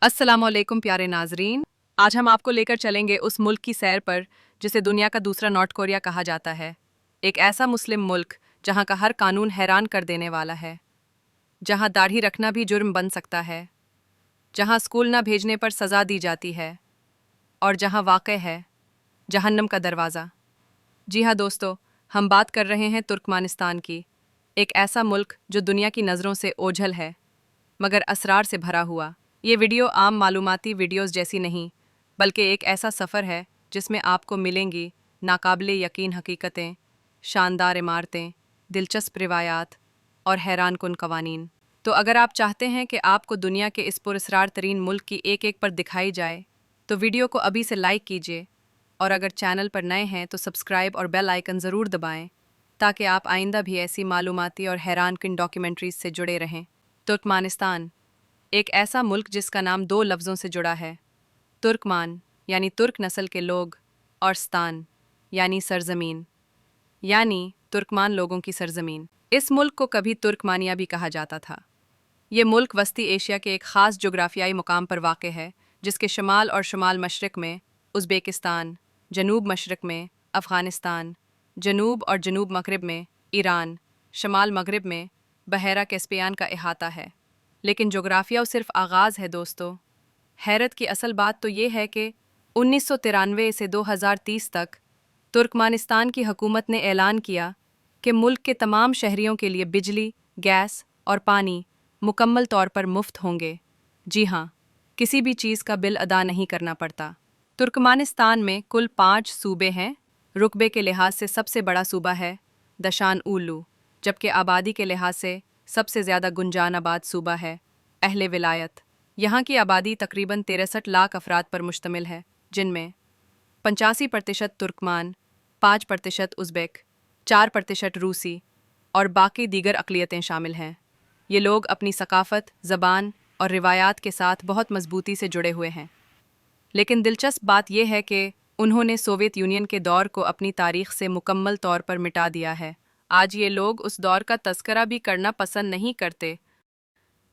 अस्सलामुअलैकुम प्यारे नाजरीन। आज हम आपको लेकर चलेंगे उस मुल्क की सैर पर जिसे दुनिया का दूसरा नॉर्थ कोरिया कहा जाता है। एक ऐसा मुस्लिम मुल्क जहाँ का हर कानून हैरान कर देने वाला है, जहाँ दाढ़ी रखना भी जुर्म बन सकता है, जहाँ स्कूल ना भेजने पर सज़ा दी जाती है और जहाँ वाक़ है जहन्नम का दरवाज़ा। जी हाँ दोस्तों, हम बात कर रहे हैं तुर्कमानिस्तान की। एक ऐसा मुल्क जो दुनिया की नज़रों से ओझल है मगर असरार से भरा हुआ। ये वीडियो आम मालूमाती वीडियोस जैसी नहीं, बल्कि एक ऐसा सफ़र है जिसमें आपको मिलेंगी नाकाबिले यकीन हकीकतें, शानदार इमारतें, दिलचस्प रिवायात और हैरानकुन कवानीन। तो अगर आप चाहते हैं कि आपको दुनिया के इस पुरस्कार तरीन मुल्क की एक एक पर दिखाई जाए, तो वीडियो को अभी से लाइक कीजिए और अगर चैनल पर नए हैं तो सब्सक्राइब और बेल आइकन ज़रूर दबाएं ताकि आप आइंदा भी ऐसी मालूमाती और हैरानकुन डॉक्यूमेंट्रीज से जुड़े रहें। तुर्कमानिस्तान एक ऐसा मुल्क जिसका नाम दो लफ्ज़ों से जुड़ा है, तुर्कमान यानी तुर्क नस्ल के लोग और स्तान यानी सरजमीन, यानी तुर्कमान लोगों की सरजमीन। इस मुल्क को कभी तुर्कमानिया भी कहा जाता था। ये मुल्क वस्ती एशिया के एक ख़ास जोग्राफियाई मुकाम पर वाक़ है, जिसके शमाल और शमाल मशरक़ में उज़्बेकिस्तान, जनूब मशरक़ में अफ़ग़ानिस्तान, जनूब और जनूब मग़रिब में ईरान, शमाल मग़रिब में बहरा कैस्पियान का अहाता है। लेकिन जोग्राफिया सिर्फ आगाज़ है दोस्तों। हैरत की असल बात तो ये है कि 1993 से 2030 तक तुर्कमानिस्तान की हुकूमत ने ऐलान किया कि मुल्क के तमाम शहरियों के लिए बिजली, गैस और पानी मुकम्मल तौर पर मुफ्त होंगे। जी हाँ, किसी भी चीज़ का बिल अदा नहीं करना पड़ता। तुर्कमानिस्तान में कुल 5 सूबे हैं। रुकबे के लिहाज से सबसे बड़ा सूबा है दशान उलू, जबकि आबादी के लिहाज से सबसे ज़्यादा गुंजानाबाद सूबा है अहले विलायत। यहाँ की आबादी तकरीबन 63 लाख अफराद पर मुश्तमिल है, जिनमें 85% तुर्कमान, 5% उज़्बेक, 4% रूसी और बाकी दीगर अक़लियतें शामिल हैं। ये लोग अपनी सकाफ़त, ज़बान और रिवायात के साथ बहुत मजबूती से जुड़े हुए हैं। लेकिन दिलचस्प बात यह है कि उन्होंने सोवियत यूनियन के दौर को अपनी तारीख़ से मुकम्मल तौर पर मिटा दिया है। आज ये लोग उस दौर का तज़किरा भी करना पसंद नहीं करते।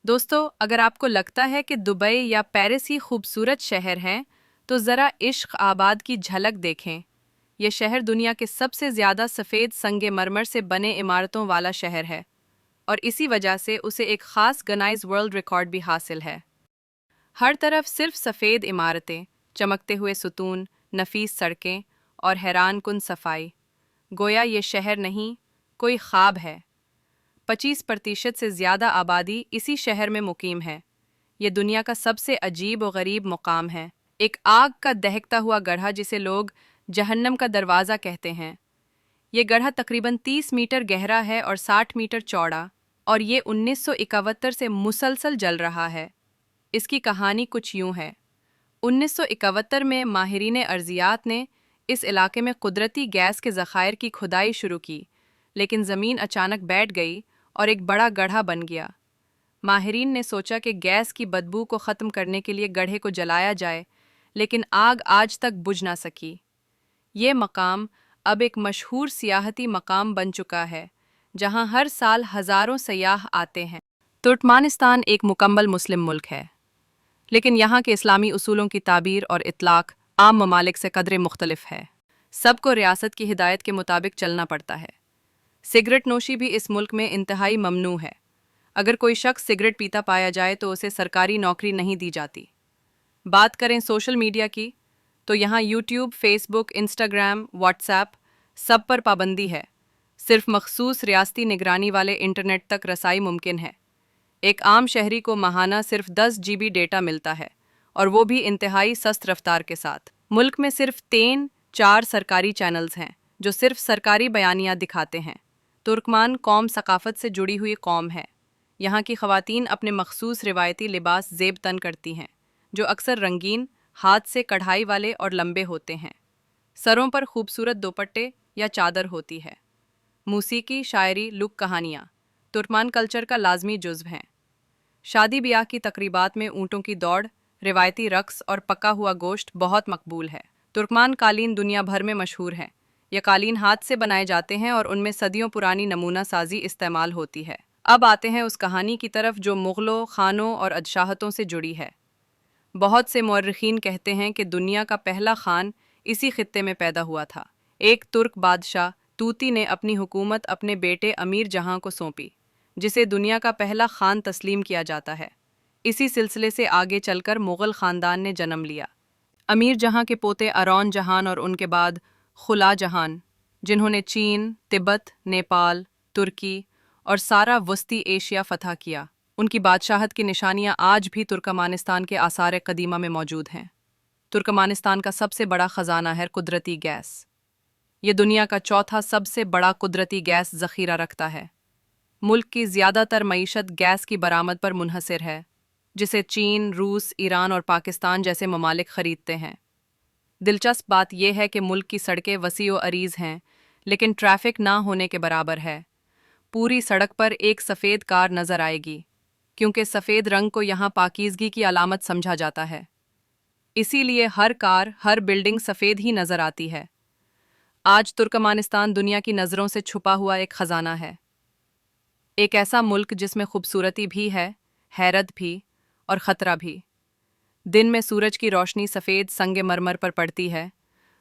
दोस्तों, अगर आपको लगता है कि दुबई या पेरिस ही खूबसूरत शहर हैं, तो ज़रा इश्क आबाद की झलक देखें। यह शहर दुनिया के सबसे ज़्यादा सफ़ेद संगे मरमर से बने इमारतों वाला शहर है और इसी वजह से उसे एक ख़ास गनाइज वर्ल्ड रिकॉर्ड भी हासिल है। हर तरफ सिर्फ सफ़ेद इमारतें, चमकते हुए सुतून, नफीस सड़कें और हैरानकुन सफाई। गोया ये शहर नहीं, कोई ख्वाब है। 25% से ज़्यादा आबादी इसी शहर में मुकीम है। ये दुनिया का सबसे अजीब व गरीब मुकाम है। एक आग का दहकता हुआ गड्ढा जिसे लोग जहन्नम का दरवाज़ा कहते हैं। ये गड्ढा तकरीबन 30 मीटर गहरा है और 60 मीटर चौड़ा, और ये 1971 से मुसलसल जल रहा है। इसकी कहानी कुछ यूँ है। 1971 में माहिरीन अर्जियात ने इस इलाके में कुदरती गैस के ज़खायर की खुदाई शुरू की, लेकिन ज़मीन अचानक बैठ गई और एक बड़ा गड्ढा बन गया। माहिरीन ने सोचा कि गैस की बदबू को ख़त्म करने के लिए गड्ढे को जलाया जाए, लेकिन आग आज तक बुझ ना सकी। ये मकाम अब एक मशहूर सियाहती मकाम बन चुका है, जहाँ हर साल हज़ारों सयाह आते हैं। तुर्कमानिस्तान एक मुकम्मल मुस्लिम मुल्क है, लेकिन यहाँ के इस्लामी उसूलों की ताबीर और इतलाक़ आम ममालिक से कदरे मुख्तलिफ है। सबको रियासत की हिदायत के मुताबिक चलना पड़ता है। सिगरेट नोशी भी इस मुल्क में इंतहाई ममनू है। अगर कोई शख्स सिगरेट पीता पाया जाए तो उसे सरकारी नौकरी नहीं दी जाती। बात करें सोशल मीडिया की, तो यहाँ यूट्यूब, फेसबुक, इंस्टाग्राम, व्हाट्सएप सब पर पाबंदी है। सिर्फ मखसूस रियासती निगरानी वाले इंटरनेट तक रसाई मुमकिन है। एक आम शहरी को माहाना सिर्फ 10 GB डेटा मिलता है, और वो भी इंतहाई सस्त रफ्तार के साथ। मुल्क में सिर्फ 3-4 सरकारी चैनल्स हैं जो सिर्फ सरकारी बयानियाँ दिखाते हैं। तुर्कमान कौम सकाफ़त से जुड़ी हुई कौम है। यहाँ की ख़वातीन अपने मखसूस रिवायती लिबास ज़ेब तन करती हैं, जो अक्सर रंगीन, हाथ से कढ़ाई वाले और लंबे होते हैं। सरों पर खूबसूरत दोपट्टे या चादर होती है। मूसीकी, शायरी, लुक कहानियाँ तुर्कमान कल्चर का लाजमी जुज़्व हैं। शादी ब्याह की तकरीबात में ऊँटों की दौड़, रिवायती रक्स और पका हुआ गोश्त बहुत मकबूल है। तुर्कमान कालीन दुनिया भर में मशहूर हैं। ये कालीन हाथ से बनाए जाते हैं और उनमें सदियों पुरानी नमूना साजी इस्तेमाल होती है। अब आते हैं उस कहानी की तरफ जो मुग़लों, खानों और अदशाहतों से जुड़ी है। बहुत से मौर्रिखीन कहते हैं कि दुनिया का पहला खान इसी खित्ते में पैदा हुआ था। एक तुर्क बादशाह तूती ने अपनी हुकूमत अपने बेटे अमीर जहां को सौंपी, जिसे दुनिया का पहला खान तस्लीम किया जाता है। इसी सिलसिले से आगे चलकर मुग़ल ख़ानदान ने जन्म लिया। अमीर जहां के पोते अरौन जहान और उनके बाद खुला जहान, जिन्होंने चीन, तिब्बत, नेपाल, तुर्की और सारा वस्ती एशिया फतह किया। उनकी बादशाहत की निशानियां आज भी तुर्कमानिस्तान के आसार कदीमा में मौजूद हैं। तुर्कमानिस्तान का सबसे बड़ा ख़जाना है कुदरती गैस। ये दुनिया का चौथा सबसे बड़ा कुदरती गैस ज़ख़ीरा रखता है। मुल्क की ज़्यादातर मईशत गैस की बरामद पर मुनहसर है, जिसे चीन, रूस, ईरान और पाकिस्तान जैसे ममालिक ख़रीदते हैं। दिलचस्प बात यह है कि मुल्क की सड़कें वसी व अरीज़ हैं, लेकिन ट्रैफिक ना होने के बराबर है। पूरी सड़क पर एक सफ़ेद कार नज़र आएगी, क्योंकि सफ़ेद रंग को यहाँ पाकीज़गी की अलामत समझा जाता है। इसीलिए हर कार, हर बिल्डिंग सफ़ेद ही नज़र आती है। आज तुर्कमानिस्तान दुनिया की नज़रों से छुपा हुआ एक ख़जाना है। एक ऐसा मुल्क जिसमें खूबसूरती भी है, हैरत भी और ख़तरा भी। दिन में सूरज की रोशनी सफ़ेद संगे मरमर पर पड़ती है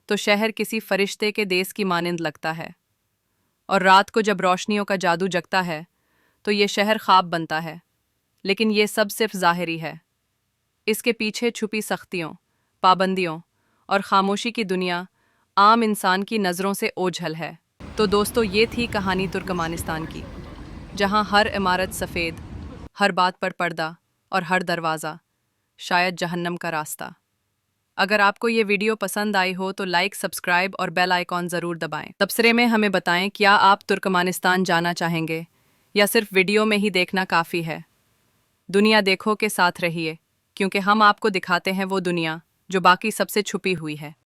तो शहर किसी फरिश्ते के देश की मानिंद लगता है, और रात को जब रोशनियों का जादू जगता है तो ये शहर ख्वाब बनता है। लेकिन ये सब सिर्फ ज़ाहिरी है। इसके पीछे छुपी सख्तियों, पाबंदियों और ख़ामोशी की दुनिया आम इंसान की नज़रों से ओझल है। तो दोस्तों, ये थी कहानी तुर्कमानिस्तान की, जहाँ हर इमारत सफ़ेद, हर बात पर पर्दा और हर दरवाज़ा शायद जहन्नम का रास्ता। अगर आपको ये वीडियो पसंद आई हो तो लाइक, सब्सक्राइब और बेल आइकॉन ज़रूर दबाएं। तबसरे में हमें बताएं, क्या आप तुर्कमानिस्तान जाना चाहेंगे या सिर्फ वीडियो में ही देखना काफ़ी है? दुनिया देखो के साथ रहिए, क्योंकि हम आपको दिखाते हैं वो दुनिया जो बाकी सबसे छुपी हुई है।